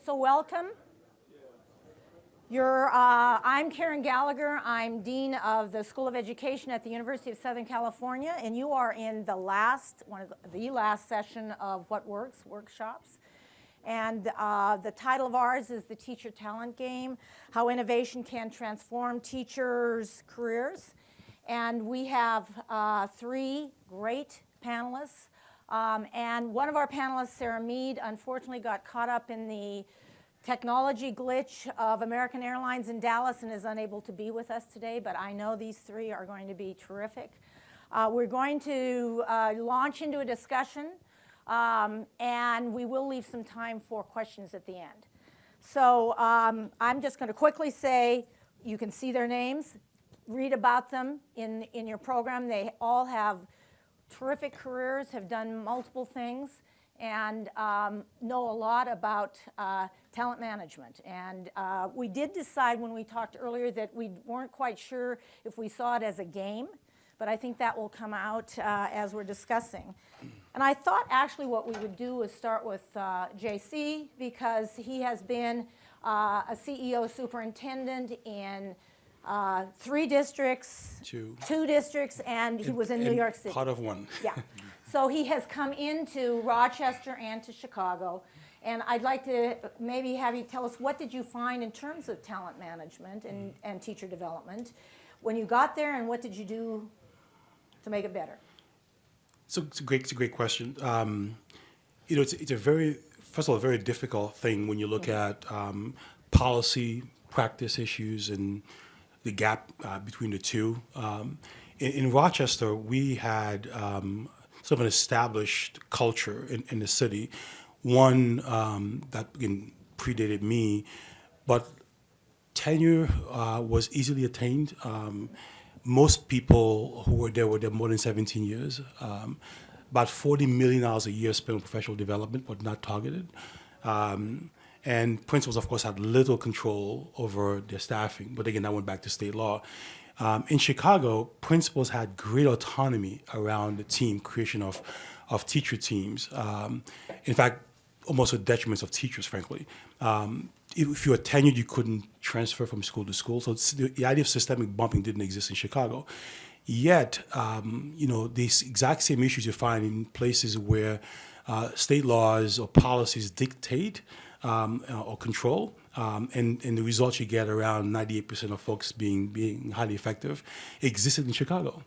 So welcome. I'm Karen Gallagher. I'm Dean of the School of Education at the University of Southern California, and you are in the last session of What Works workshops. And the title of ours is The Teacher Talent Game, How Innovation Can Transform Teachers' Careers. And we have three great panelists. And one of our panelists, Sarah Mead, unfortunately got caught up in the technology glitch of American Airlines in Dallas and is unable to be with us today, but I know these three are going to be terrific. We're going to launch into a discussion, and we will leave some time for questions at the end. So I'm just going to quickly say, you can see their names, read about them in your program. They all have terrific careers, have done multiple things, and know a lot about talent management. And we did decide when we talked earlier that we weren't quite sure if we saw it as a game, but I think that will come out as we're discussing. And I thought actually what we would do is start with JC, because he has been a CEO superintendent in 3 districts, two districts, and he was in New York City. Part of one. Yeah. So he has come into Rochester and to Chicago. And I'd like to maybe have you tell us, what did you find in terms of talent management and teacher development when you got there, and what did you do to make it better? So it's a great question. It's a first of all, a very difficult thing when you look at policy, practice issues, and the gap between the two. In Rochester, we had sort of an established culture in the city, one that predated me, but tenure was easily attained. Most people who were there more than 17 years. About $40 million a year spent on professional development, but not targeted. And principals, of course, had little control over their staffing. But again, that went back to state law. In Chicago, principals had great autonomy around the team creation of teacher teams. In fact, almost a detriment of teachers, frankly. If you were tenured, you couldn't transfer from school to school. So the idea of systemic bumping didn't exist in Chicago. Yet, these exact same issues you find in places where state laws or policies dictate or control, and the results you get, around 98% of folks being highly effective, existed in Chicago.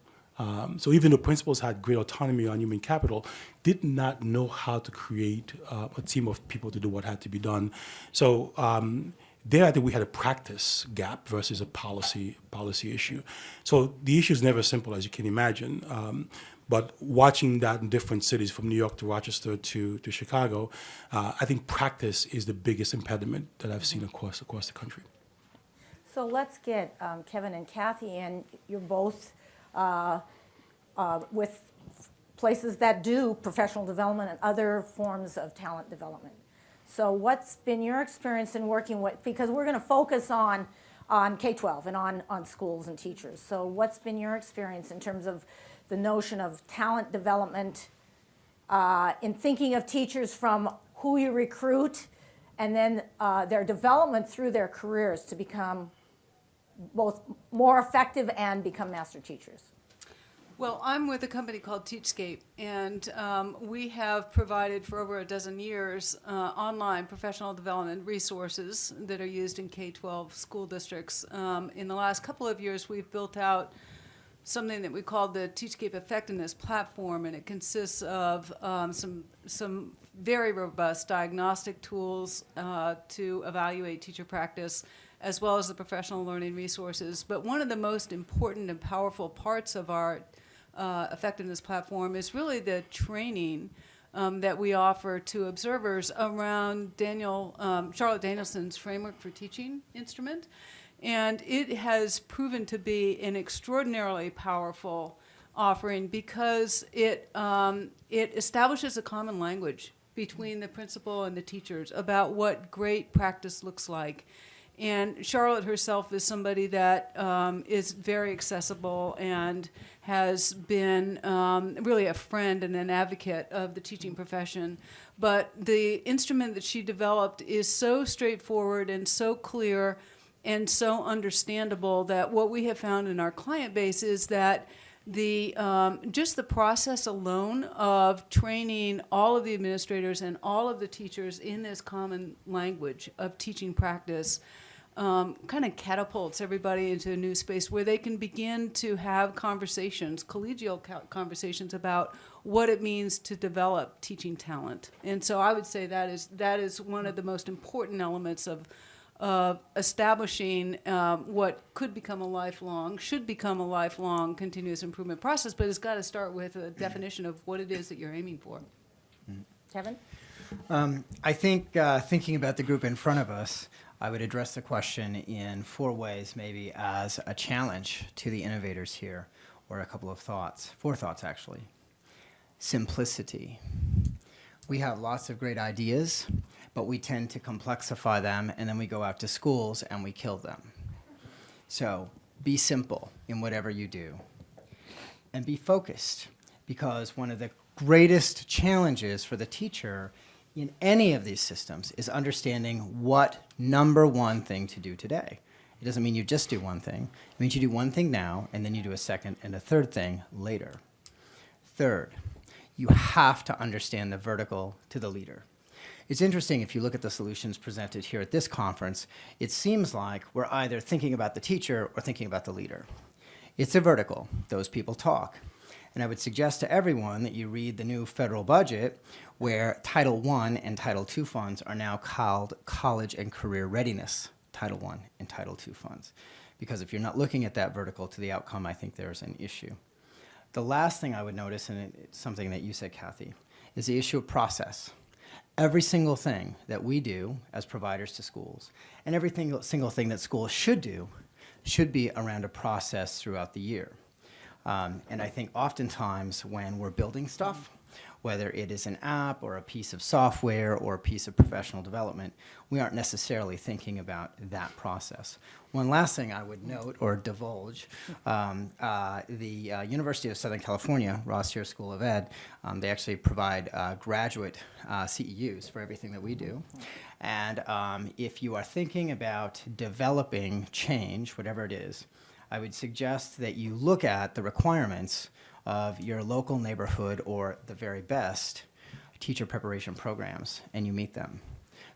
So even though principals had great autonomy on human capital, did not know how to create a team of people to do what had to be done. So there, I think we had a practice gap versus a policy issue. So the issue is never simple, as you can imagine. But watching that in different cities, from New York to Rochester to Chicago, I think practice is the biggest impediment that I've seen across the country. So let's get Kevin and Kathy in. You're both with places that do professional development and other forms of talent development. So what's been your experience in working with, because we're going to focus on K-12 and on schools and teachers. So what's been your experience in terms of the notion of talent development in thinking of teachers from who you recruit and then their development through their careers to become both more effective and become master teachers? Well, I'm with a company called Teachscape, and we have provided for over a dozen years online professional development resources that are used in K-12 school districts. In the last couple of years, we've built out something that we call the Teachscape Effectiveness Platform, and it consists of some very robust diagnostic tools to evaluate teacher practice, as well as the professional learning resources. But one of the most important and powerful parts of our effectiveness platform is really the training that we offer to observers around Charlotte Danielson's Framework for Teaching instrument. And it has proven to be an extraordinarily powerful offering because it establishes a common language between the principal and the teachers about what great practice looks like. And Charlotte herself is somebody that is very accessible and has been really a friend and an advocate of the teaching profession. But the instrument that she developed is so straightforward and so clear and so understandable that what we have found in our client base is that just the process alone of training all of the administrators and all of the teachers in this common language of teaching practice kind of catapults everybody into a new space where they can begin to have conversations, collegial conversations about what it means to develop teaching talent. And so I would say that is one of the most important elements of establishing what should become a lifelong continuous improvement process, but it's got to start with a definition of what it is that you're aiming for. Kevin? I think thinking about the group in front of us, I would address the question in 4 ways, maybe as a challenge to the innovators here, or a couple of thoughts, 4 thoughts actually. Simplicity. We have lots of great ideas, but we tend to complexify them, and then we go out to schools and we kill them. So be simple in whatever you do. And be focused, because one of the greatest challenges for the teacher in any of these systems is understanding what number one thing to do today. It doesn't mean you just do one thing. It means you do one thing now, and then you do a second and a third thing later. Third, you have to understand the vertical to the leader. It's interesting, if you look at the solutions presented here at this conference, it seems like we're either thinking about the teacher or thinking about the leader. It's a vertical. Those people talk. And I would suggest to everyone that you read the new federal budget, where Title I and Title II funds are now called College and Career Readiness Title I and Title II funds. Because if you're not looking at that vertical to the outcome, I think there's an issue. The last thing I would notice, and it's something that you said, Kathy, is the issue of process. Every single thing that we do as providers to schools, and every single thing that schools should do, should be around a process throughout the year. And I think oftentimes when we're building stuff, whether it is an app or a piece of software or a piece of professional development, we aren't necessarily thinking about that process. One last thing I would note or divulge, the University of Southern California, Rossier School of Ed, they actually provide graduate CEUs for everything that we do. And if you are thinking about developing change, whatever it is, I would suggest that you look at the requirements of your local neighborhood or the very best teacher preparation programs, and you meet them,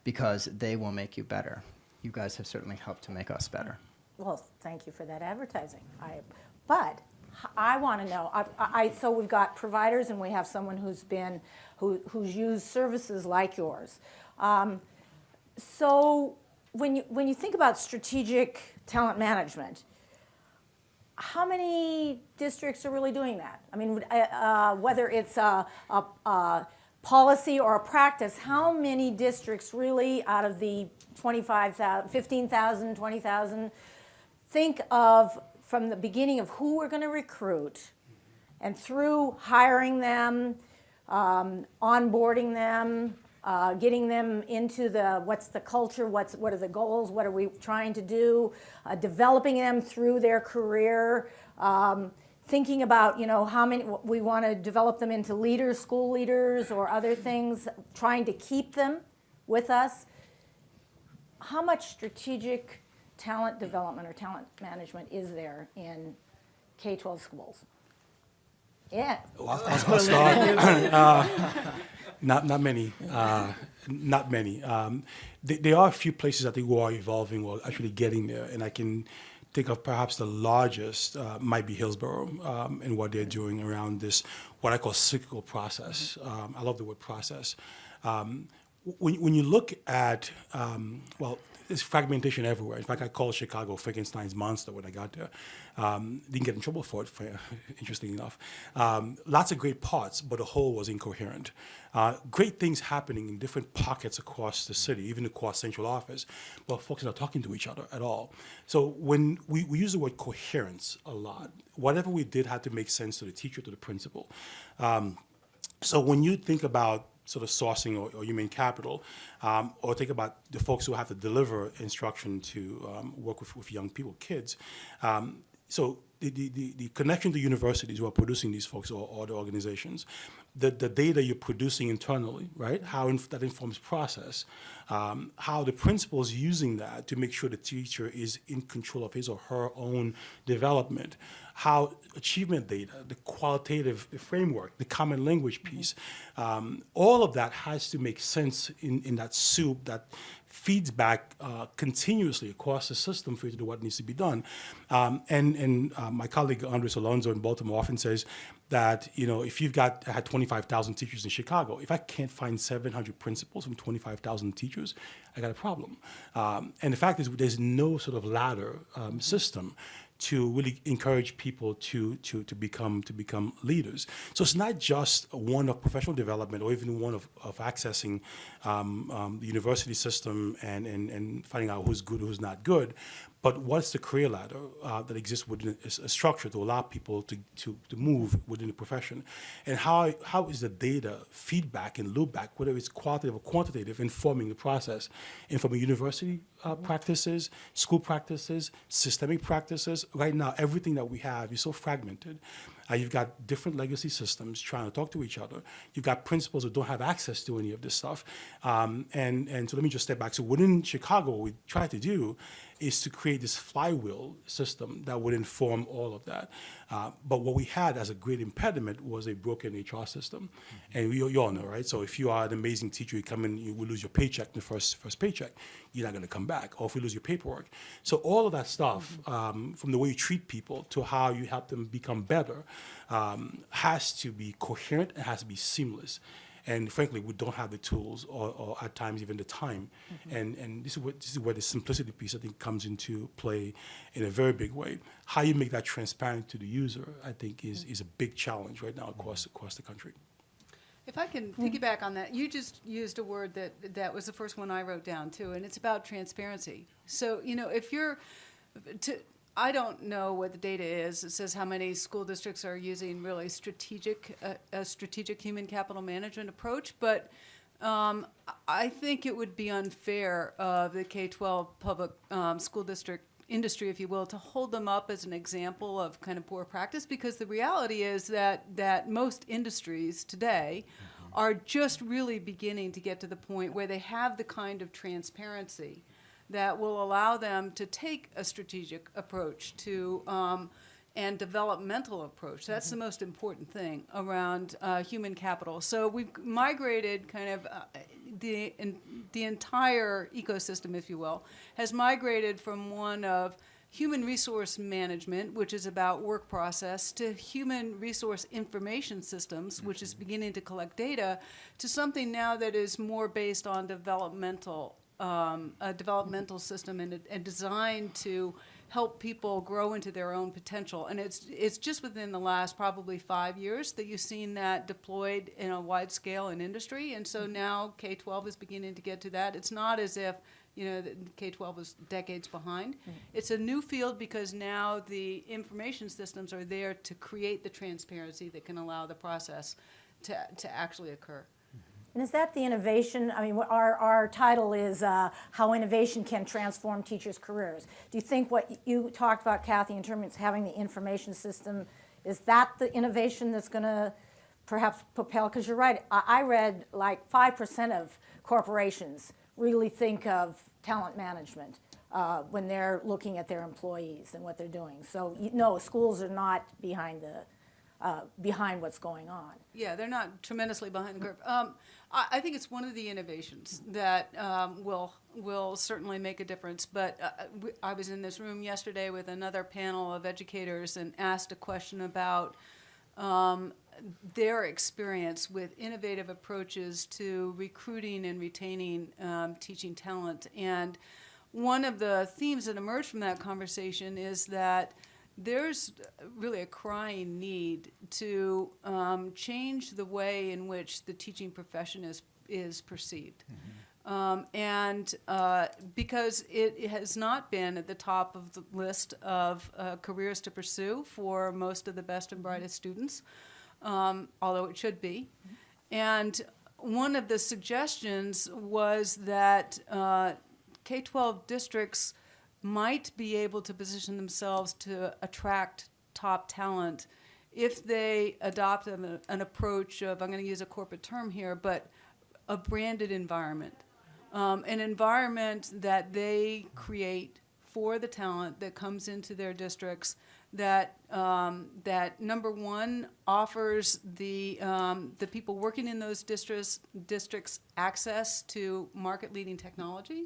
because they will make you better. You guys have certainly helped to make us better. Well, thank you for that advertising. But I want to know. So we've got providers, and we have someone who's used services like yours. So when you think about strategic talent management, how many districts are really doing that? I mean, whether it's a policy or a practice, how many districts really out of the 25,000, 15,000, 20,000 think of from the beginning of who we're going to recruit, and through hiring them, onboarding them, getting them into what's the culture, what are the goals, what are we trying to do, developing them through their career, thinking about, how many, we want to develop them into leaders, school leaders, or other things, trying to keep them with us. How much strategic talent development or talent management is there in K-12 schools? Yeah. I'll start. Not many. Not many. There are a few places I think who are evolving or actually getting there, and I can think of perhaps the largest might be Hillsborough and what they're doing around this, what I call cyclical process. I love the word process. When you look at, there's fragmentation everywhere. In fact, I called Chicago Frankenstein's monster when I got there. Didn't get in trouble for it, interesting enough. Lots of great parts, but the whole was incoherent. Great things happening in different pockets across the city, even across central office, but folks are not talking to each other at all. So when we use the word coherence a lot, whatever we did had to make sense to the teacher, to the principal. So when you think about sort of sourcing or human capital, or think about the folks who have to deliver instruction to work with young people, kids. So the connection to universities who are producing these folks or the organizations, the data you're producing internally, right? How that informs process, how the principal is using that to make sure the teacher is in control of his or her own development, how achievement data, the qualitative framework, the common language piece, all of that has to make sense in that soup that feeds back continuously across the system for you to do what needs to be done. My colleague Andres Alonso in Baltimore often says that, if I had 25,000 teachers in Chicago, if I can't find 700 principals from 25,000 teachers, I got a problem. And the fact is there's no sort of ladder system to really encourage people to become leaders. So it's not just one of professional development or even one of accessing the university system and finding out who's good, who's not good, but what's the career ladder that exists within a structure to allow people to move within the profession, and how is the data feedback and loop back, whether it's qualitative or quantitative, informing the process, informing university practices, school practices, systemic practices. Right now, everything that we have is so fragmented. You've got different legacy systems trying to talk to each other. You've got principals who don't have access to any of this stuff. And so let me just step back. So within Chicago, what we try to do is to create this flywheel system that would inform all of that. But what we had as a great impediment was a broken HR system. And you all know, right? So if you are an amazing teacher, you come in, you will lose your paycheck in the first paycheck. You're not going to come back. Or if you lose your paperwork. So all of that stuff, from the way you treat people to how you help them become better, has to be coherent. It has to be seamless. And frankly, we don't have the tools or at times even the time. And this is where the simplicity piece, I think, comes into play in a very big way. How you make that transparent to the user, I think, is a big challenge right now across the country. If I can piggyback on that, you just used a word that was the first one I wrote down too, and it's about transparency. So, if you're, I don't know what the data is. It says how many school districts are using really a strategic human capital management approach, but I think it would be unfair of the K-12 public school district industry, if you will, to hold them up as an example of kind of poor practice, because the reality is that most industries today are just really beginning to get to the point where they have the kind of transparency that will allow them to take a strategic approach to and developmental approach. That's the most important thing around human capital. So we've migrated kind of the entire ecosystem, if you will, has migrated from one of human resource management, which is about work process, to human resource information systems, which is beginning to collect data, to something now that is more based on a developmental system and designed to help people grow into their own potential. And it's just within the last probably 5 years that you've seen that deployed in a wide scale in industry. And so now K-12 is beginning to get to that. It's not as if K-12 was decades behind. It's a new field because now the information systems are there to create the transparency that can allow the process to actually occur. And is that the innovation? I mean, our title is How Innovation Can Transform Teachers' Careers. Do you think what you talked about, Kathy, in terms of having the information system, is that the innovation that's going to perhaps propel? Because you're right, I read like 5% of corporations really think of talent management when they're looking at their employees and what they're doing. So, no, schools are not behind what's going on. Yeah, they're not tremendously behind the curve. I think it's one of the innovations that will certainly make a difference. But I was in this room yesterday with another panel of educators and asked a question about their experience with innovative approaches to recruiting and retaining teaching talent. And one of the themes that emerged from that conversation is that there's really a crying need to change the way in which the teaching profession is perceived. Because it has not been at the top of the list of careers to pursue for most of the best and brightest students, although it should be. And one of the suggestions was that K-12 districts might be able to position themselves to attract top talent if they adopt an approach of, I'm going to use a corporate term here, but a branded environment. An environment that they create for the talent that comes into their districts that that number one offers the people working in those districts access to market-leading technology,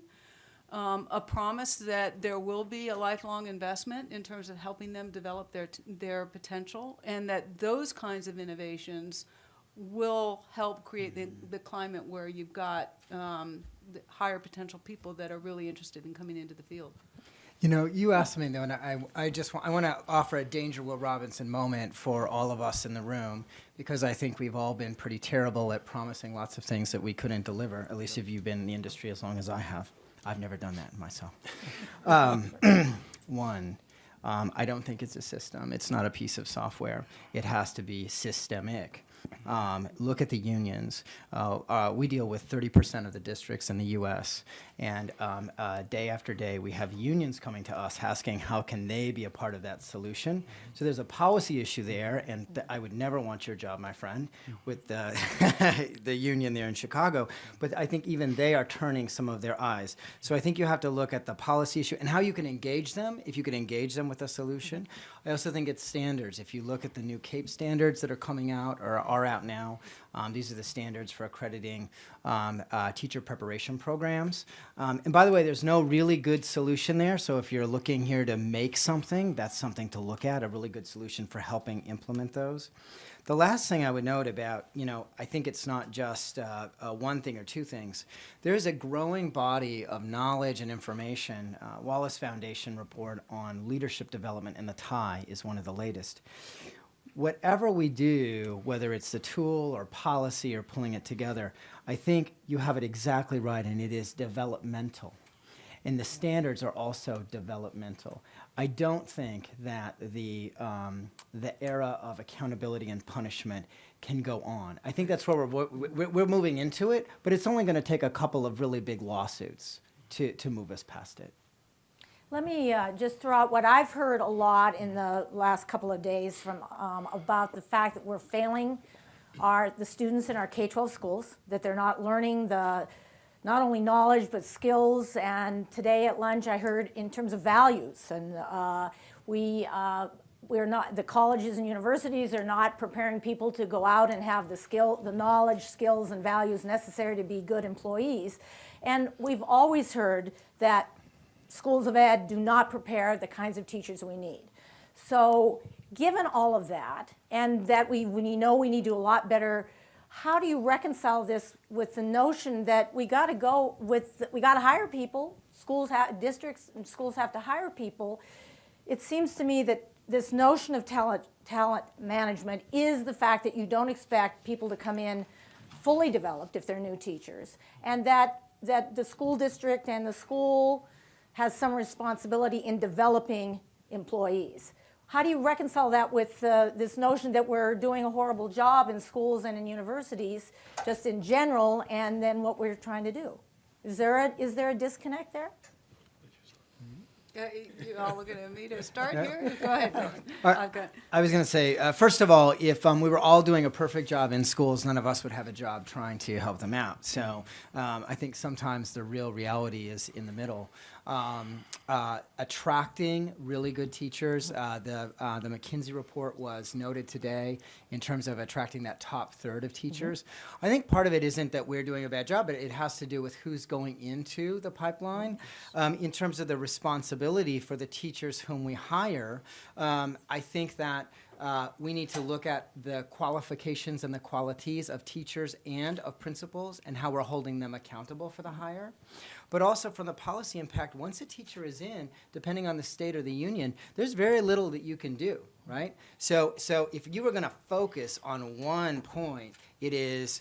a promise that there will be a lifelong investment in terms of helping them develop their potential, and that those kinds of innovations will help create the climate where you've got the higher potential people that are really interested in coming into the field. You know, you asked me though, and I want to offer a Danger Will Robinson moment for all of us in the room, because I think we've all been pretty terrible at promising lots of things that we couldn't deliver, at least if you've been in the industry as long as I have. I've never done that myself. One, I don't think it's a system. It's not a piece of software. It has to be systemic. Look at the unions. We deal with 30% of the districts in the U.S., and day after day we have unions coming to us asking how can they be a part of that solution. So there's a policy issue there, and I would never want your job, my friend, with the, the union there in Chicago. But I think even they are turning some of their eyes. So I think you have to look at the policy issue and how you can engage them, if you can engage them with a solution. I also think it's standards. If you look at the new CAPE standards that are coming out or are out now, these are the standards for accrediting teacher preparation programs. And by the way, there's no really good solution there. So if you're looking here to make something, that's something to look at, a really good solution for helping implement those. The last thing I would note about, you know, I think it's not just one thing or two things. There is a growing body of knowledge and information. Wallace Foundation report on leadership development and the TIE is one of the latest. Whatever we do, whether it's the tool or policy or pulling it together, I think you have it exactly right, and it is developmental. And the standards are also developmental. I don't think that the era of accountability and punishment can go on. I think that's where we're moving into it, but it's only going to take a couple of really big lawsuits to move us past it. Let me just throw out what I've heard a lot in the last couple of days from about the fact that we're failing the students in our K-12 schools, that they're not learning the not only knowledge but skills. And today at lunch I heard in terms of values, and we're not, the colleges and universities are not preparing people to go out and have the knowledge, skills, and values necessary to be good employees. And we've always heard that schools of ed do not prepare the kinds of teachers we need. So given all of that, and that we know we need to do a lot better, how do you reconcile this with the notion that we got to hire people, districts and schools have to hire people? It seems to me that this notion of talent management is the fact that you don't expect people to come in fully developed if they're new teachers, and that the school district and the school has some responsibility in developing employees. How do you reconcile that with this notion that we're doing a horrible job in schools and in universities, just in general, and then what we're trying to do? Is there a disconnect there? You all looking at me to start here? Go ahead. I was going to say, first of all, if we were all doing a perfect job in schools, none of us would have a job trying to help them out. So I think sometimes the real reality is in the middle. Attracting really good teachers. The McKinsey report was noted today in terms of attracting that top third of teachers. I think part of it isn't that we're doing a bad job, but it has to do with who's going into the pipeline. In terms of the responsibility for the teachers whom we hire, I think that we need to look at the qualifications and the qualities of teachers and of principals and how we're holding them accountable for the hire. But also from the policy impact, once a teacher is in, depending on the state or the union, there's very little that you can do, right? So if you were going to focus on one point, it is,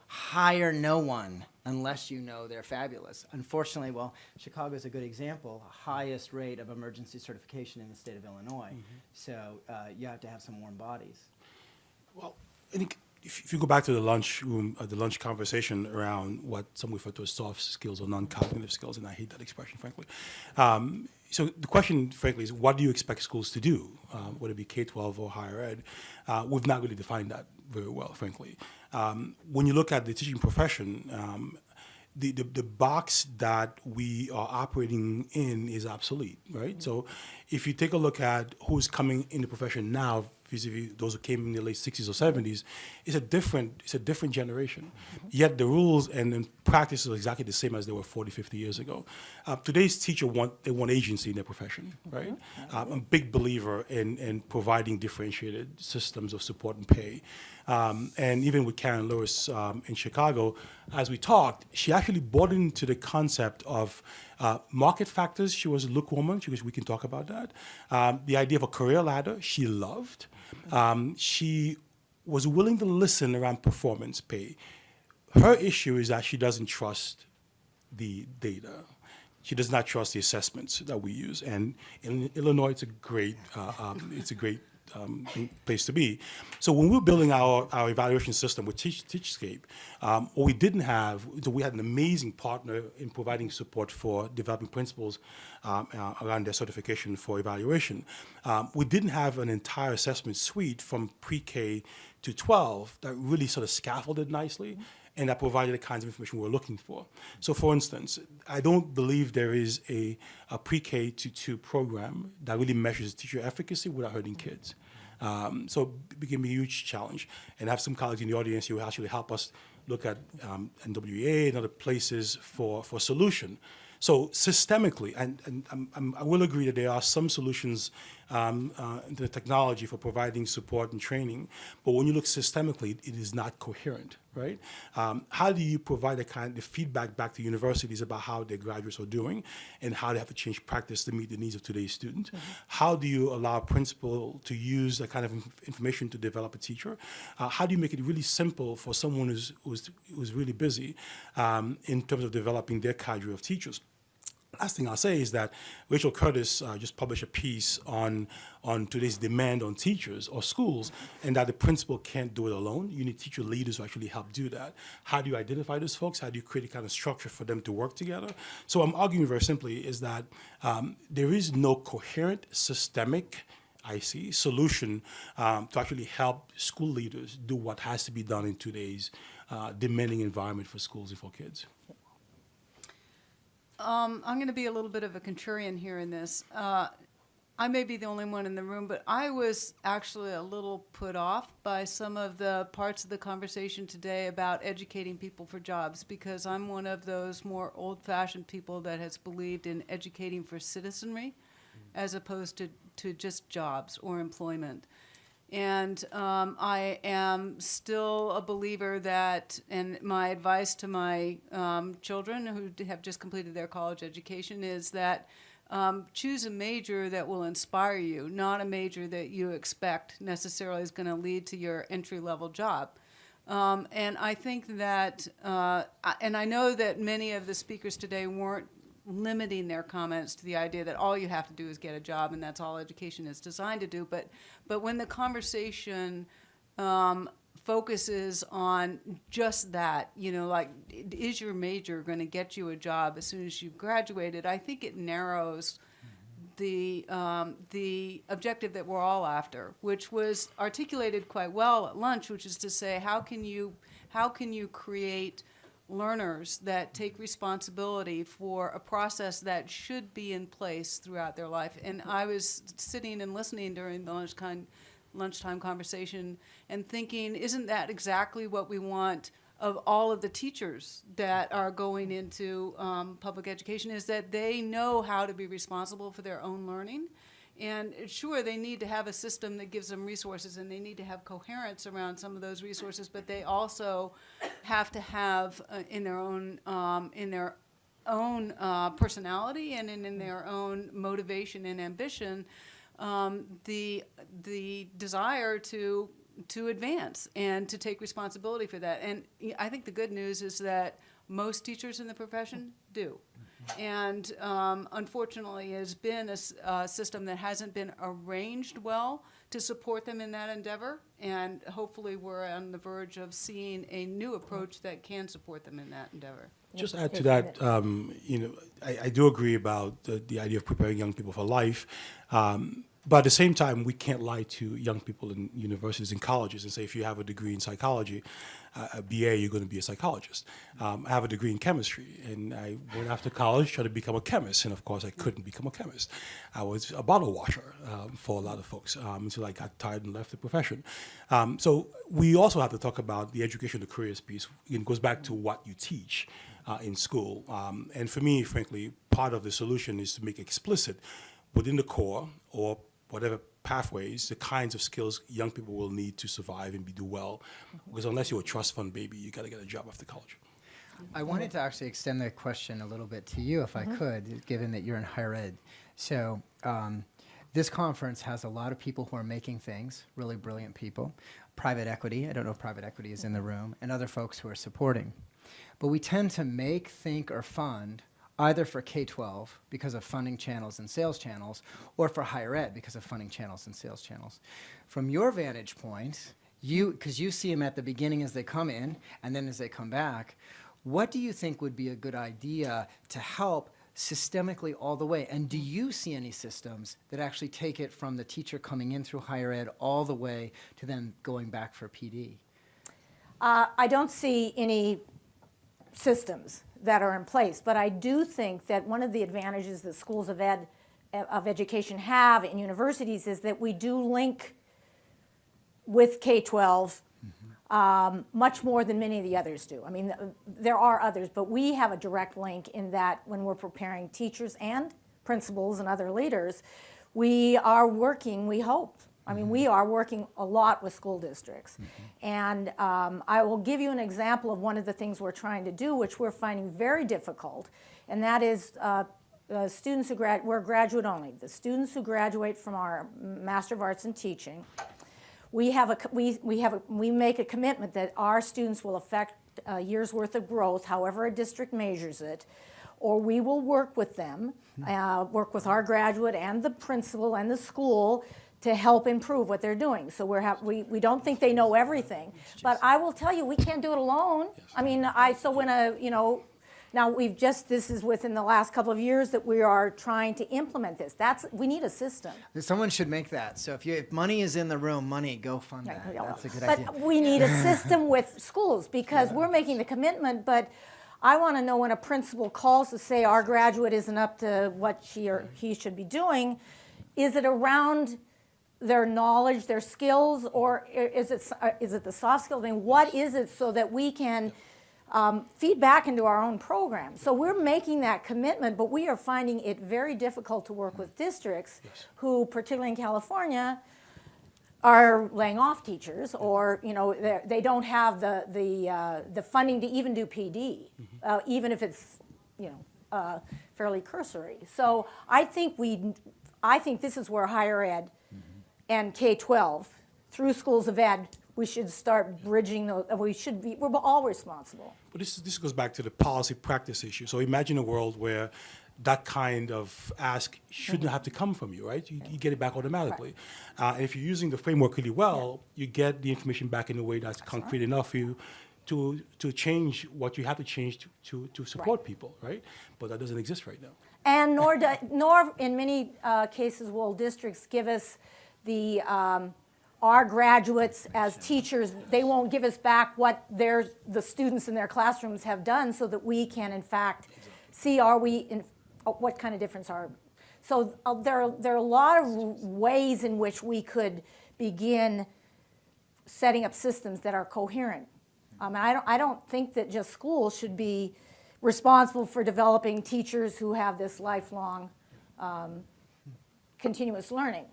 hire no one unless you know they're fabulous. Unfortunately, Chicago is a good example, highest rate of emergency certification in the state of Illinois. So you have to have some warm bodies. Well, I think if you go back to the lunch room, the lunch conversation around what some refer to as soft skills or non-cognitive skills, and I hate that expression, frankly. So the question, frankly, is what do you expect schools to do, whether it be K-12 or higher ed? We've not really defined that very well, frankly. When you look at the teaching profession, the box that we are operating in is obsolete, right? So if you take a look at who's coming in the profession now, vis-a-vis those who came in the late 60s or 70s, it's a different generation. Yet the rules and practice are exactly the same as they were 40, 50 years ago. Today's teacher want agency in their profession, right? I'm a big believer in providing differentiated systems of support and pay. And even with Karen Lewis in Chicago, as we talked, she actually bought into the concept of market factors. She was a lukewarm. We can talk about that. The idea of a career ladder, she loved. She was willing to listen around performance pay. Her issue is that she doesn't trust the data. She does not trust the assessments that we use. And in Illinois, it's a great place to be. So when we were building our evaluation system with Teachscape, what we didn't have, so we had an amazing partner in providing support for developing principals around their certification for evaluation. We didn't have an entire assessment suite from pre-K to 12 that really sort of scaffolded nicely and that provided the kinds of information we were looking for. So for instance, I don't believe there is a pre-K to 2 program that really measures teacher efficacy without hurting kids. So it became a huge challenge. And I have some colleagues in the audience who actually help us look at NWEA and other places for solution. So systemically, and I will agree that there are some solutions in the technology for providing support and training, but when you look systemically, it is not coherent, right? How do you provide the feedback back to universities about how their graduates are doing and how they have to change practice to meet the needs of today's student? How do you allow a principal to use that kind of information to develop a teacher? How do you make it really simple for someone who's really busy in terms of developing their cadre of teachers? Last thing I'll say is that Rachel Curtis just published a piece on today's demand on teachers or schools, and that the principal can't do it alone. You need teacher leaders who actually help do that. How do you identify those folks? How do you create a kind of structure for them to work together? So I'm arguing very simply is that there is no coherent, systemic, I see, solution to actually help school leaders do what has to be done in today's demanding environment for schools and for kids. I'm going to be a little bit of a contrarian here in this. I may be the only one in the room, but I was actually a little put off by some of the parts of the conversation today about educating people for jobs, because I'm one of those more old-fashioned people that has believed in educating for citizenry as opposed to just jobs or employment. And I am still a believer that, and my advice to my children who have just completed their college education is that choose a major that will inspire you, not a major that you expect necessarily is going to lead to your entry-level job. And I think that, and I know that many of the speakers today weren't limiting their comments to the idea that all you have to do is get a job and that's all education is designed to do. But when the conversation focuses on just that, like, is your major going to get you a job as soon as you've graduated, I think it narrows the objective that we're all after, which was articulated quite well at lunch, which is to say, how can you create learners that take responsibility for a process that should be in place throughout their life. And I was sitting and listening during the lunchtime conversation and thinking, isn't that exactly what we want of all of the teachers that are going into public education, is that they know how to be responsible for their own learning. And sure, they need to have a system that gives them resources, and they need to have coherence around some of those resources, but they also have to have in their own personality and in their own motivation and ambition the desire to advance and to take responsibility for that. And I think the good news is that most teachers in the profession do. And unfortunately, it has been a system that hasn't been arranged well to support them in that endeavor. And hopefully we're on the verge of seeing a new approach that can support them in that endeavor. Just add to that, I do agree about the idea of preparing young people for life. But at the same time, we can't lie to young people in universities and colleges and say, if you have a degree in psychology, a BA, you're going to be a psychologist. I have a degree in chemistry, and I went after college trying to become a chemist, and of course, I couldn't become a chemist. I was a bottle washer for a lot of folks until I got tired and left the profession. So we also have to talk about the education, the careers piece. It goes back to what you teach in school. And for me, frankly, part of the solution is to make explicit within the core or whatever pathways, the kinds of skills young people will need to survive and do well. Because unless you're a trust fund baby, you got to get a job after college. I wanted to actually extend the question a little bit to you, if I could, given that you're in higher ed. So this conference has a lot of people who are making things, really brilliant people. Private equity, I don't know if private equity is in the room, and other folks who are supporting. But we tend to make, think, or fund either for K-12 because of funding channels and sales channels, or for higher ed because of funding channels and sales channels. From your vantage point, because you see them at the beginning as they come in, and then as they come back, what do you think would be a good idea to help systemically all the way? And do you see any systems that actually take it from the teacher coming in through higher ed all the way to then going back for PD? I don't see any systems that are in place, but I do think that one of the advantages that schools of education have in universities is that we do link with K-12 much more than many of the others do. I mean, there are others, but we have a direct link in that when we're preparing teachers and principals and other leaders, we are working, we hope. I mean, we are working a lot with school districts. And I will give you an example of one of the things we're trying to do, which we're finding very difficult, and that is students who we're graduate only. The students who graduate from our Master of Arts in Teaching, we make a commitment that our students will affect a year's worth of growth, however a district measures it, or we will work with them, work with our graduate and the principal and the school to help improve what they're doing. So we don't think they know everything, but I will tell you, we can't do it alone. I mean, now this is within the last couple of years that we are trying to implement this. We need a system. Someone should make that. So if money is in the room, go fund that. That's a good idea. But we need a system with schools because we're making the commitment, but I want to know when a principal calls to say our graduate isn't up to what she or he should be doing, is it around their knowledge, their skills, or is it the soft skills? I mean, what is it so that we can feed back into our own program? So we're making that commitment, but we are finding it very difficult to work with districts who, particularly in California, are laying off teachers, or they don't have the funding to even do PD, even if it's fairly cursory. So I think this is where higher ed and K-12 through schools of ed, we should start bridging those. We're all responsible. But this goes back to the policy practice issue. So imagine a world where that kind of ask shouldn't have to come from you, right? You get it back automatically. And if you're using the framework really well, you get the information back in a way that's concrete enough for you to change what you have to change to support people, right? But that doesn't exist right now. And nor in many cases will districts give us our graduates as teachers. They won't give us back what the students in their classrooms have done, so that we can in fact see what kind of difference are. So there are a lot of ways in which we could begin setting up systems that are coherent. I don't think that just schools should be responsible for developing teachers who have this lifelong continuous learning.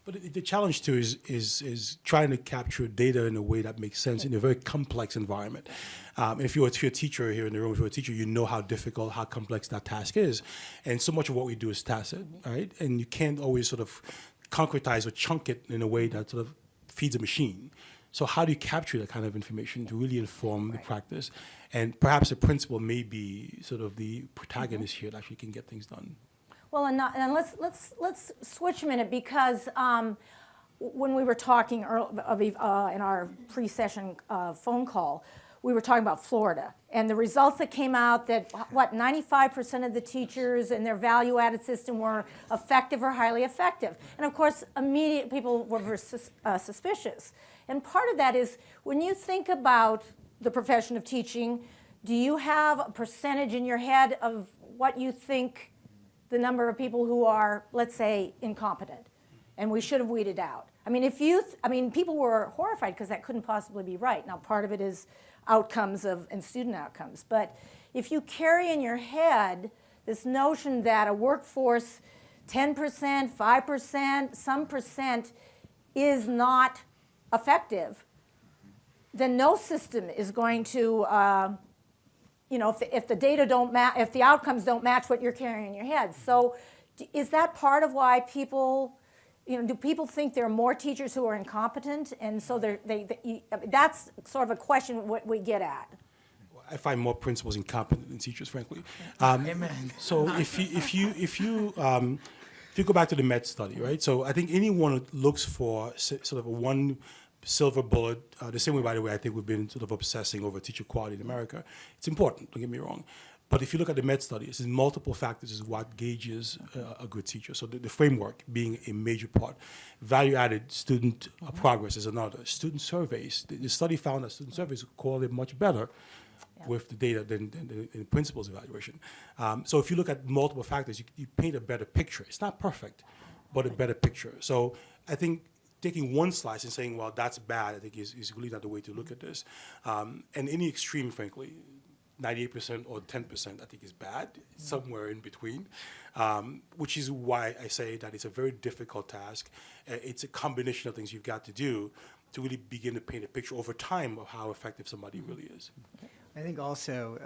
But the challenge too is trying to capture data in a way that makes sense in a very complex environment. If you're a teacher here in the room, if you're a teacher, you know how difficult, how complex that task is. And so much of what we do is tacit, right? And you can't always sort of concretize or chunk it in a way that sort of feeds a machine. So how do you capture that kind of information to really inform the practice? And perhaps the principal may be sort of the protagonist here that actually can get things done. Well, and let's switch a minute, because when we were talking in our pre-session phone call, we were talking about Florida and the results that came out that 95% of the teachers in their value-added system were effective or highly effective. And of course, immediate people were suspicious. And part of that is when you think about the profession of teaching, do you have a percentage in your head of what you think the number of people who are, let's say, incompetent, and we should have weeded out? I mean, people were horrified because that couldn't possibly be right. Now, part of it is outcomes and student outcomes. But if you carry in your head this notion that a workforce, 10%, 5%, some percent is not effective, then no system is going to, if the data don't if the outcomes don't match what you're carrying in your head. So is that part of why people, do people think there are more teachers who are incompetent? And so that's sort of a question what we get at. I find more principals incompetent than teachers, frankly. Amen. So if you go back to the Met study, right? So I think anyone who looks for sort of one silver bullet, the same way, by the way, I think we've been sort of obsessing over teacher quality in America. It's important, don't get me wrong. But if you look at the Met study, it's multiple factors is what gauges a good teacher. So the framework being a major part. Value-added student progress is another. Student surveys, the study found that student surveys correlate much better with the data than the principal's evaluation. So if you look at multiple factors, you paint a better picture. It's not perfect, but a better picture. So I think taking one slice and saying, well, that's bad, I think is really not the way to look at this. And any extreme, frankly, 98% or 10%, I think is bad, somewhere in between, which is why I say that it's a very difficult task. It's a combination of things you've got to do to really begin to paint a picture over time of how effective somebody really is. I think also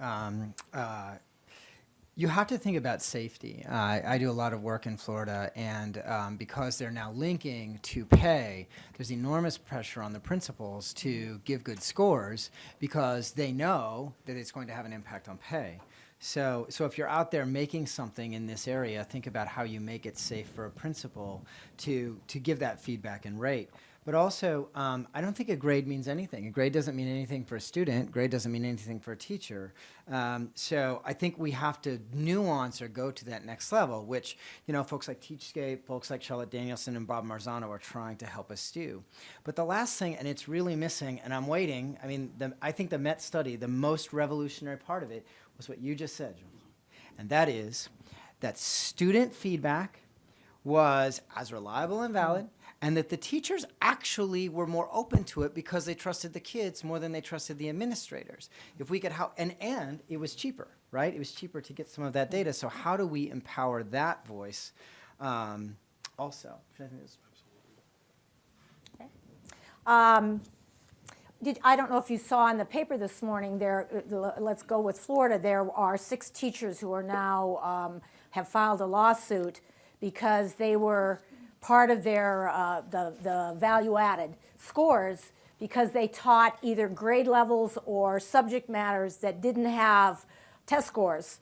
you have to think about safety. I do a lot of work in Florida, and because they're now linking to pay, there's enormous pressure on the principals to give good scores because they know that it's going to have an impact on pay. So if you're out there making something in this area, think about how you make it safe for a principal to give that feedback and rate. But also, I don't think a grade means anything. A grade doesn't mean anything for a student. Grade doesn't mean anything for a teacher. So I think we have to nuance or go to that next level, which folks like Teachscape, folks like Charlotte Danielson and Bob Marzano are trying to help us do. But the last thing, and it's really missing, and I'm waiting. I mean, I think the Met study, the most revolutionary part of it was what you just said, Jules, and that is that student feedback was as reliable and valid, and that the teachers actually were more open to it because they trusted the kids more than they trusted the administrators. If we could and it was cheaper, right? It was cheaper to get some of that data. So how do we empower that voice also? Okay. I don't know if you saw in the paper this morning, let's go with Florida, there are 6 teachers who are now have filed a lawsuit because they were part of their the value-added scores because they taught either grade levels or subject matters that didn't have test scores.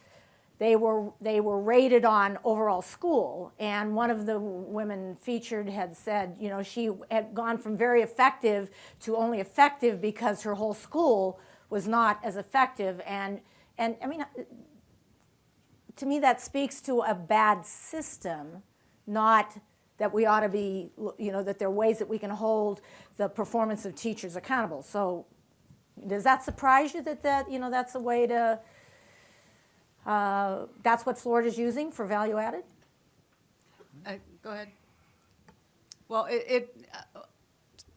They were rated on overall school, and one of the women featured had said, she had gone from very effective to only effective because her whole school was not as effective. And I mean, to me, that speaks to a bad system, not that we ought to be, that there are ways that we can hold the performance of teachers accountable. So does that surprise you that that's a way to, that's what Florida's using for value added? Go ahead. Well,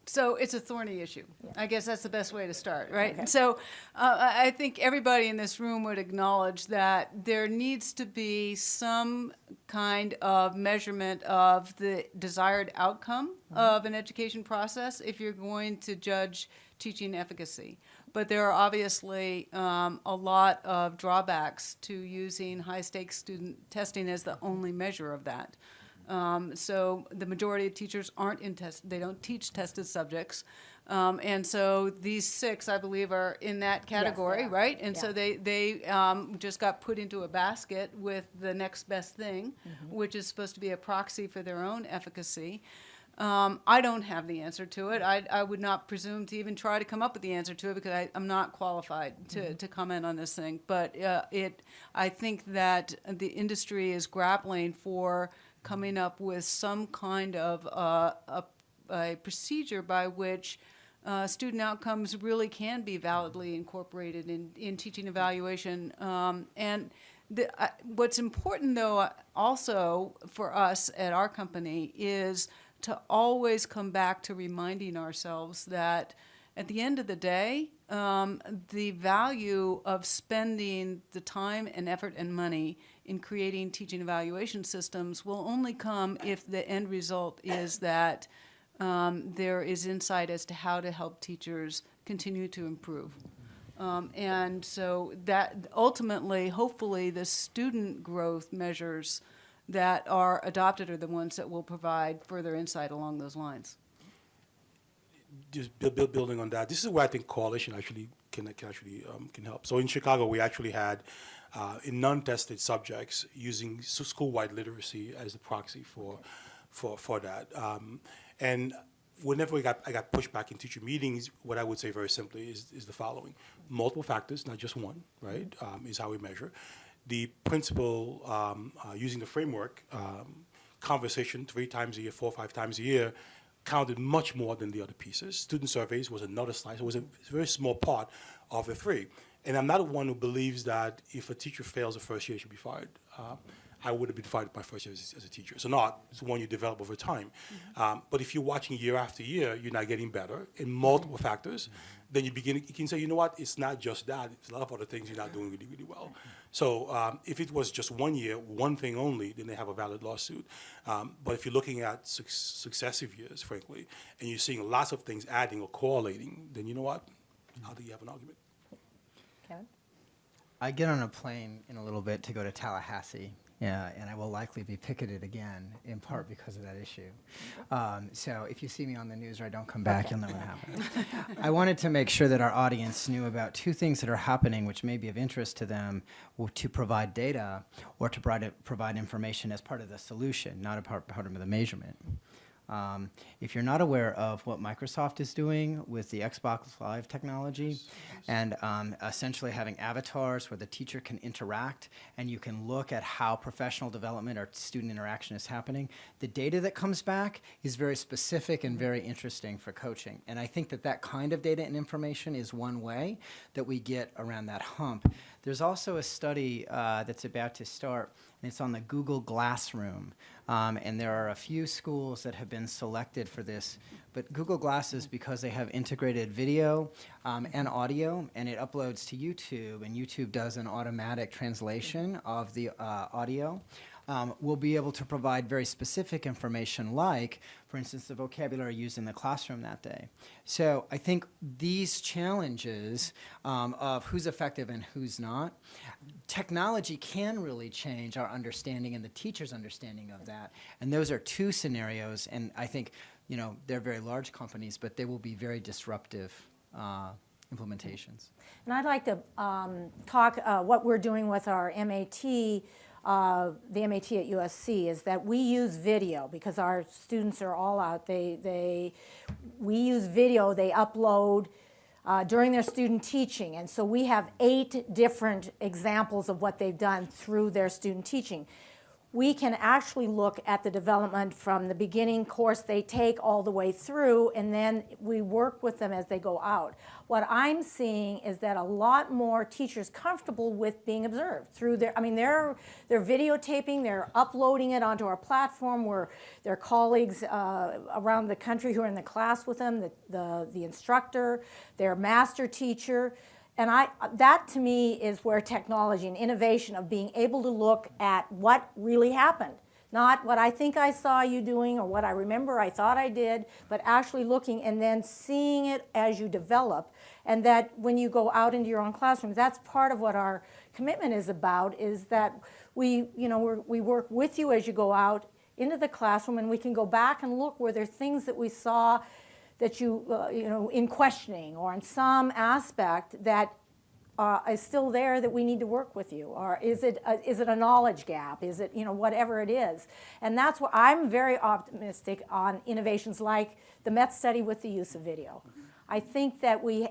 so it's a thorny issue. Yeah. I guess that's the best way to start, right? Okay. So I think everybody in this room would acknowledge that there needs to be some kind of measurement of the desired outcome of an education process if you're going to judge teaching efficacy. But there are obviously a lot of drawbacks to using high-stakes student testing as the only measure of that. So the majority of teachers aren't they don't teach tested subjects. And so these 6, I believe, are in that category, yes, right? And so they just got put into a basket with the next best thing, which is supposed to be a proxy for their own efficacy. I don't have the answer to it. I would not presume to even try to come up with the answer to it because I'm not qualified to comment on this thing. But I think that the industry is grappling for coming up with some kind of a procedure by which student outcomes really can be validly incorporated in teaching evaluation. What's important, though, also for us at our company is to always come back to reminding ourselves that at the end of the day, the value of spending the time and effort and money in creating teaching evaluation systems will only come if the end result is that there is insight as to how to help teachers continue to improve. And so that ultimately, hopefully, the student growth measures that are adopted are the ones that will provide further insight along those lines. Just building on that, this is where I think coalition actually can help. So in Chicago, we actually had in non-tested subjects using school-wide literacy as a proxy for that. And whenever I got pushed back in teacher meetings, what I would say very simply is the following: multiple factors, not just one, right? Is how we measure. The principle using the framework, conversation 3 times a year, 4 or 5 times a year, counted much more than the other pieces. Student surveys was another slice. It was a very small part of the 3. And I'm not one who believes that if a teacher fails the first year, he should be fired. I would have been fired my first year as a teacher. So not, it's one you develop over time. But if you're watching year after year, you're not getting better in multiple factors, then you can say, you know what, it's not just that, it's a lot of other things you're not doing really, really well. So if it was just 1 year, one thing only, then they have a valid lawsuit. But if you're looking at successive years, frankly, and you're seeing lots of things adding or correlating, then you know what, I think you have an argument. Kevin? I get on a plane in a little bit to go to Tallahassee. Yeah, and I will likely be picketed again, in part because of that issue. So if you see me on the news or I don't come back, you'll know what happened. I wanted to make sure that our audience knew about 2 things that are happening which may be of interest to them, to provide data or to provide information as part of the solution, not a part of the measurement. If you're not aware of what Microsoft is doing with the Xbox Live technology and essentially having avatars where the teacher can interact and you can look at how professional development or student interaction is happening, the data that comes back is very specific and very interesting for coaching. And I think that that kind of data and information is one way that we get around that hump. There's also a study that's about to start, and it's on the Google Glassroom. And there are a few schools that have been selected for this. But Google Glasses, because they have integrated video and audio, and it uploads to YouTube, and YouTube does an automatic translation of the audio, will be able to provide very specific information like, for instance, the vocabulary used in the classroom that day. So I think these challenges of who's effective and who's not, technology can really change our understanding and the teacher's understanding of that. And those are 2 scenarios, and I think, you know, they're very large companies, but they will be very disruptive implementations. And I'd like to talk what we're doing with our MAT, the MAT at USC, is that we use video because our students are all out. We use video, they upload during their student teaching. And so we have 8 different examples of what they've done through their student teaching. We can actually look at the development from the beginning course they take all the way through, and then we work with them as they go out. What I'm seeing is that a lot more teachers comfortable with being observed through they're videotaping, they're uploading it onto our platform where their colleagues around the country who are in the class with them, the instructor, their master teacher. And that to me is where technology and innovation of being able to look at what really happened. Not what I think I saw you doing or what I remember I thought I did, but actually looking and then seeing it as you develop. And that when you go out into your own classroom, that's part of what our commitment is about, is that we work with you as you go out into the classroom, and we can go back and look where there are things that we saw that in questioning or in some aspect that is still there that we need to work with you? Or is it a knowledge gap? Is it, whatever it is? And that's where I'm very optimistic on innovations like the Met study with the use of video. I think that we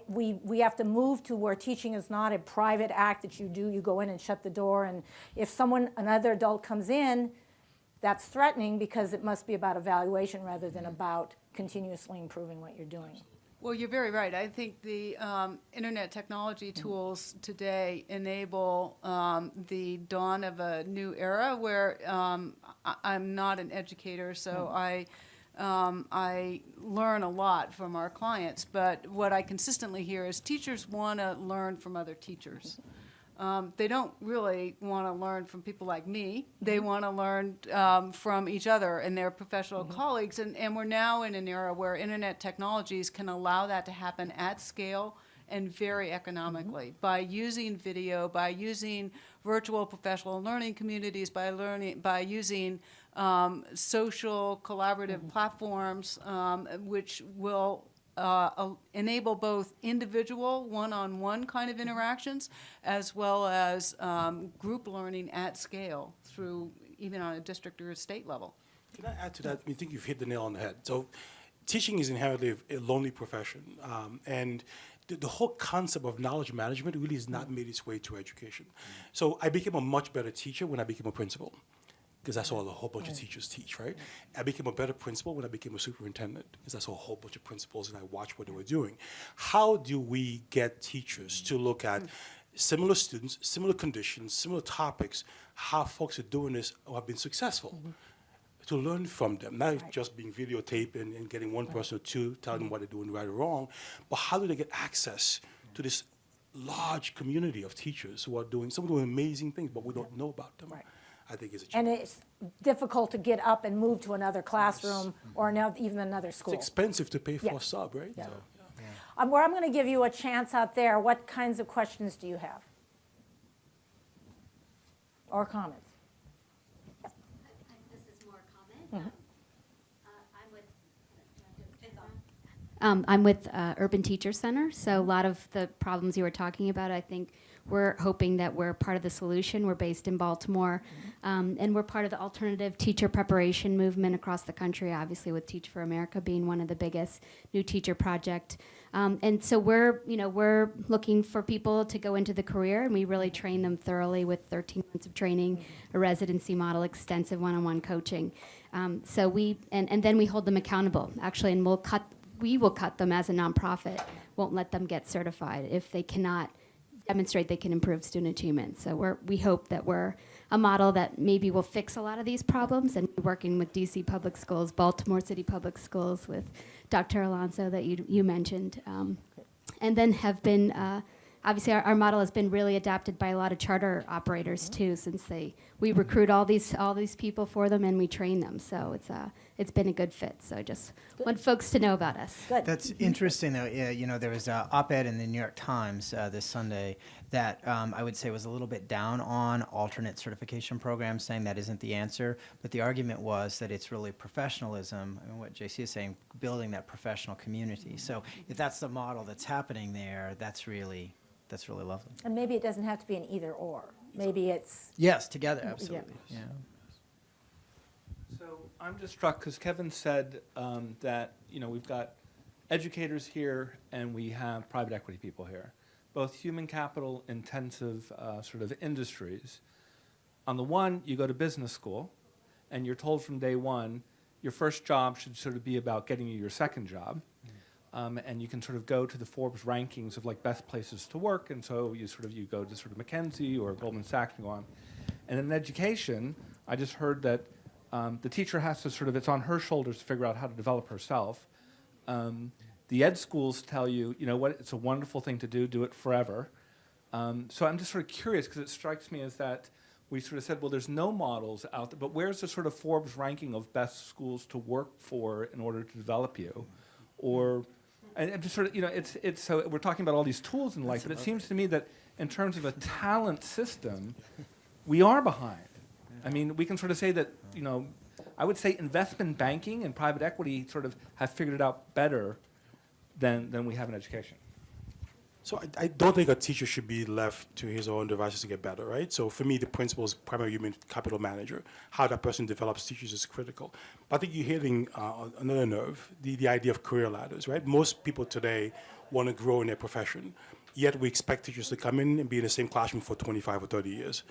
have to move to where teaching is not a private act that you do. You go in and shut the door, and if another adult comes in, that's threatening because it must be about evaluation rather than about continuously improving what you're doing. Well, you're very right. I think the internet technology tools today enable the dawn of a new era where I'm not an educator, so I learn a lot from our clients. But what I consistently hear is teachers want to learn from other teachers. They don't really want to learn from people like me. They want to learn from each other and their professional colleagues. And we're now in an era where internet technologies can allow that to happen at scale and very economically by using video, by using virtual professional learning communities, by using social collaborative platforms, which will enable both individual one-on-one kind of interactions as well as group learning at scale through even on a district or a state level. Can I add to that? I think you've hit the nail on the head. So teaching is inherently a lonely profession. And the whole concept of knowledge management really has not made its way to education. So I became a much better teacher when I became a principal, because that's all a whole bunch of teachers teach, right? I became a better principal when I became a superintendent, because that's a whole bunch of principals, and I watched what they were doing. How do we get teachers to look at similar students, similar conditions, similar topics, how folks are doing this or have been successful? To learn from them, not just being videotaped and getting one person or two telling them what they're doing right or wrong, but how do they get access to this large community of teachers who are doing amazing things, but we don't know about them? Right. I think is a And challenge. it's difficult to get up and move to another classroom or even another school. It's expensive to pay for Yeah. a sub, right? Yeah. So, Where I'm going to give you a chance out there, what kinds of questions do you have? Or comments? This is more comment. I'm with Urban Teacher Center, so a lot of the problems you were talking about, I think we're hoping that we're part of the solution. We're based in Baltimore, and we're part of the alternative teacher preparation movement across the country, obviously with Teach for America being one of the biggest new teacher project. And so we're looking for people to go into the career, and we really train them thoroughly with 13 months of training, a residency model, extensive one-on-one coaching. So and then we hold them accountable, actually, and we will cut them as a nonprofit, won't let them get certified if they cannot demonstrate they can improve student achievement. So we hope that we're a model that maybe will fix a lot of these problems, and working with DC Public Schools, Baltimore City Public Schools, with Dr. Alonso that you mentioned, and then have been, obviously our model has been really adapted by a lot of charter operators too, since we recruit all these people for them and we train them. So it's been a good fit. So I just want folks to know about us. Good. That's interesting, though. Yeah, there was an op-ed in the New York Times this Sunday that I would say was a little bit down on alternate certification programs, saying that isn't the answer. But the argument was that it's really professionalism. I mean, what JC is saying, building that professional community. So if that's the model that's happening there, that's really lovely. And maybe it doesn't have to be an either or. Maybe it's, Yes, together, absolutely. Yeah. So I'm just struck because Kevin said that we've got educators here and we have private equity people here, both human capital intensive sort of industries. On the one, you go to business school and you're told from day one, your first job should sort of be about getting you your second job. And you can sort of go to the Forbes rankings of like best places to work, and so you go to sort of McKinsey or Goldman Sachs and go on. And in education, I just heard that the teacher has to it's on her shoulders to figure out how to develop herself. The ed schools tell you, it's a wonderful thing to do it forever. So I'm just sort of curious because it strikes me as that we sort of said, well, there's no models out there, but where's the sort of Forbes ranking of best schools to work for in order to develop you? And just sort of, it's so we're talking about all these tools in life, but it seems to me that in terms of a talent system, we are behind. I mean, we can sort of say that, I would say investment banking and private equity sort of have figured it out better than we have in education. So I don't think a teacher should be left to his own devices to get better, right? So for me, the principal is primary human capital manager. How that person develops teachers is critical. But I think you're hitting another nerve, the idea of career ladders, right? Most people today want to grow in their profession, yet we expect teachers to come in and be in the same classroom for 25 or 30 years.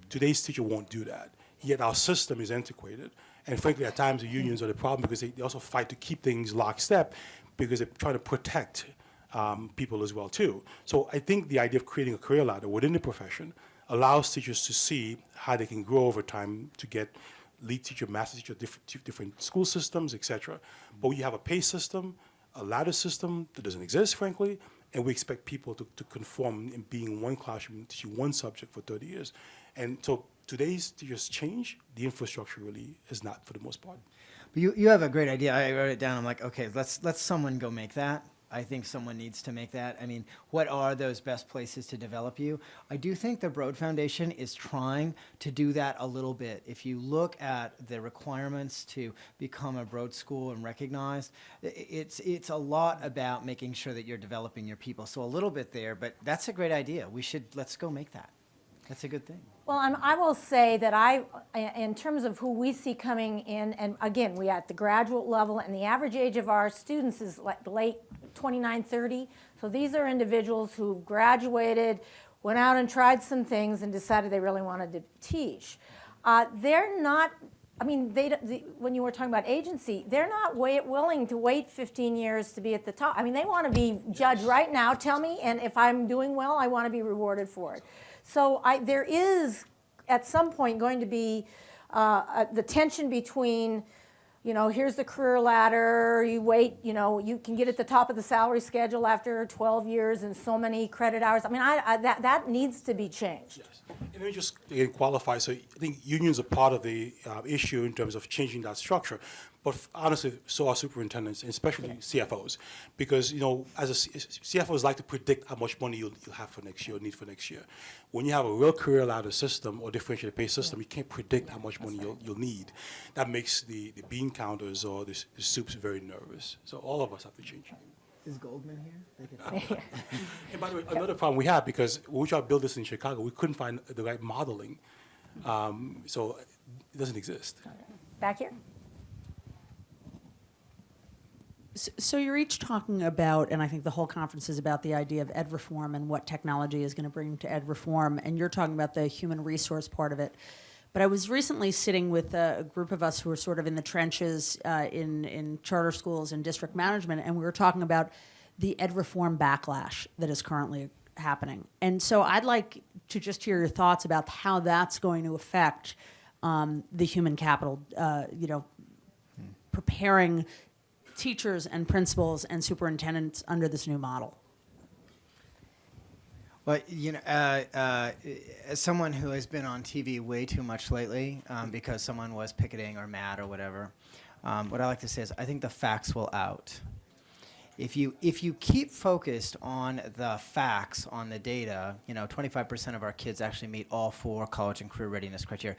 Today's teacher won't do that, yet our system is antiquated. And frankly, at times the unions are the problem because they also fight to keep things lockstep because they're trying to protect people as well too. So I think the idea of creating a career ladder within the profession allows teachers to see how they can grow over time to get lead teacher, master teacher, different school systems, etc. But we have a pay system, a ladder system that doesn't exist, frankly, and we expect people to conform in being in one classroom, teaching one subject for 30 years. And so today's teachers change, the infrastructure really is not for the most part. But you have a great idea. I wrote it down. I'm like, okay, let's someone go make that. I think someone needs to make that. I mean, what are those best places to develop you? I do think the Broad Foundation is trying to do that a little bit. If you look at the requirements to become a Broad school and recognized, it's a lot about making sure that you're developing your people. So a little bit there, but that's a great idea. Let's go make that. That's a good thing. Well, and I will say that in terms of who we see coming in, and again, we at the graduate level, and the average age of our students is like late 29, 30. So these are individuals who've graduated, went out and tried some things, and decided they really wanted to teach. They're not, I mean, when you were talking about agency, they're not willing to wait 15 years to be at the top. I mean, they want to be judged right now, tell me, and if I'm doing well, I want to be rewarded for it. So there is, at some point, going to be the tension between, here's the career ladder, you wait, you can get at the top of the salary schedule after 12 years and so many credit hours. I mean, that needs to be changed. Yes. And let me just again qualify. So I think unions are part of the issue in terms of changing that structure. But honestly, so are superintendents, and especially CFOs, because as CFOs like to predict how much money you'll have for next year or need for next year. When you have a real career ladder system or differentiated pay system, you can't predict how much money you'll need. That makes the bean counters or the soups very nervous. So all of us have to change. Is Goldman here? And by the way, another problem we have, because when we tried to build this in Chicago, we couldn't find the right modeling. So it doesn't exist. Back here? So you're each talking about, and I think the whole conference is about the idea of ed reform and what technology is going to bring to ed reform, and you're talking about the human resource part of it. But I was recently sitting with a group of us who are sort of in the trenches in charter schools and district management, and we were talking about the ed reform backlash that is currently happening. And so I'd like to just hear your thoughts about how that's going to affect the human capital, preparing teachers and principals and superintendents under this new model. Well, as someone who has been on TV way too much lately because someone was picketing or mad or whatever, what I like to say is I think the facts will out. If you keep focused on the facts, on the data, 25% of our kids actually meet all 4 college and career readiness criteria.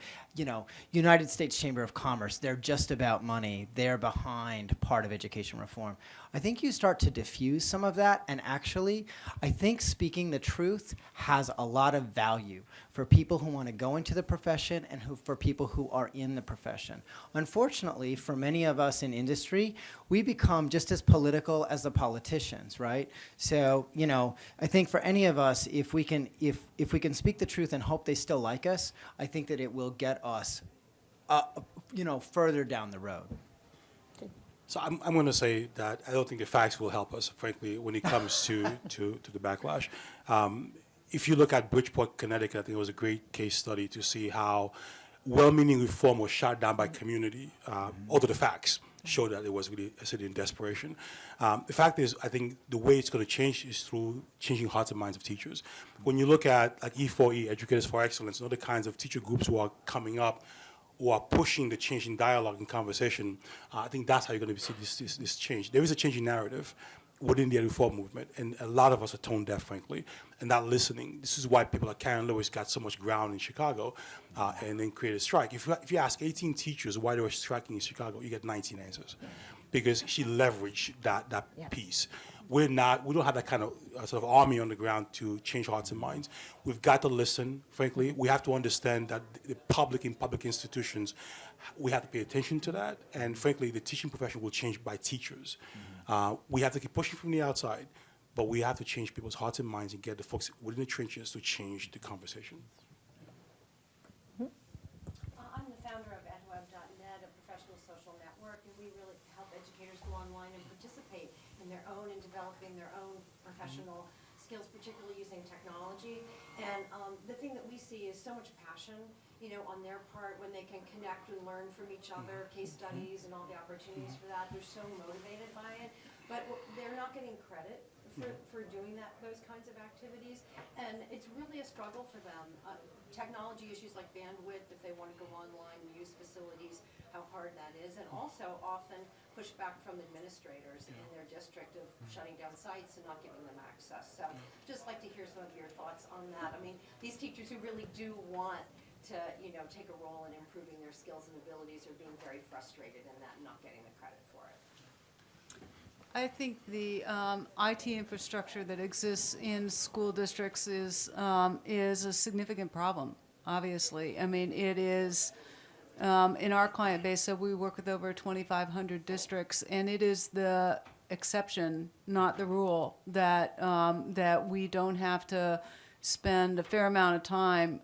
United States Chamber of Commerce, they're just about money. They're behind part of education reform. I think you start to diffuse some of that, and actually, I think speaking the truth has a lot of value for people who want to go into the profession and for people who are in the profession. Unfortunately, for many of us in industry, we become just as political as the politicians, right? So, I think for any of us, if we can speak the truth and hope they still like us, I think that it will get us, further down the road. So I'm going to say that I don't think the facts will help us, frankly, when it comes to the backlash. If you look at Bridgeport, Connecticut, I think it was a great case study to see how well-meaning reform was shot down by community, although the facts show that it was really a city in desperation. The fact is, I think the way it's going to change is through changing hearts and minds of teachers. When you look at like E4E, Educators for Excellence, and other kinds of teacher groups who are coming up, who are pushing the change in dialogue and conversation, I think that's how you're going to see this change. There is a change in narrative within the reform movement, and a lot of us are tone deaf, frankly, and not listening. This is why people like Karen Lewis got so much ground in Chicago and then created a strike. If you ask 18 teachers why they were striking in Chicago, you get 19 answers, because she leveraged that piece. we don't have that kind of sort of army on the ground to change hearts and minds. We've got to listen, frankly. We have to understand that the public in public institutions, we have to pay attention to that. And frankly, the teaching profession will change by teachers. We have to keep pushing from the outside, but we have to change people's hearts and minds and get the folks within the trenches to change the conversation. I'm the founder of edweb.net, a professional social network, and we really help educators go online and participate in their own and developing their own professional skills, particularly using technology. And the thing that we see is so much passion, on their part when they can connect and learn from each other, case studies and all the opportunities for that. They're so motivated by it, but they're not getting credit for doing those kinds of activities, and it's really a struggle for them. Technology issues like bandwidth, if they want to go online and use facilities, how hard that is, and also often pushback from administrators in their district of shutting down sites and not giving them access. So just like to hear some of your thoughts on that. I mean, these teachers who really do want to, take a role in improving their skills and abilities are being very frustrated in that and not getting the credit for it. I think the IT infrastructure that exists in school districts is a significant problem, obviously. I mean, it is, in our client base, so we work with over 2,500 districts, and it is the exception, not the rule, that we don't have to spend a fair amount of time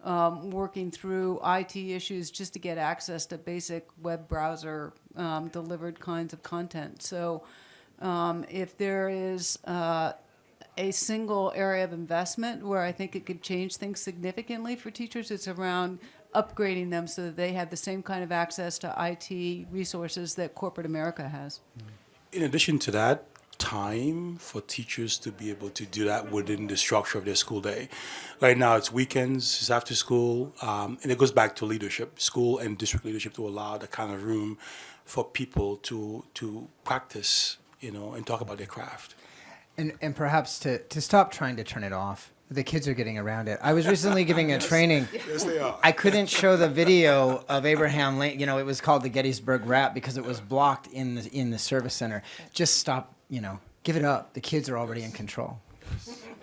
working through IT issues just to get access to basic web browser delivered kinds of content. So if there is a single area of investment where I think it could change things significantly for teachers, it's around upgrading them so that they have the same kind of access to IT resources that corporate America has. In addition to that, time for teachers to be able to do that within the structure of their school day. Right now, it's weekends, it's after school, and it goes back to leadership, school and district leadership, to allow that kind of room for people to practice, and talk about their craft. And perhaps to stop trying to turn it off. The kids are getting around it. I was recently giving a training. Yes, they are. I couldn't show the video of Abraham Lincoln. It was called the Gettysburg Rap because it was blocked in the service center. Just stop. Give it up. The kids are already in control.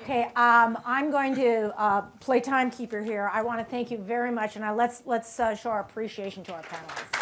Okay, I'm going to play timekeeper here. I want to thank you very much, and let's show our appreciation to our panelists.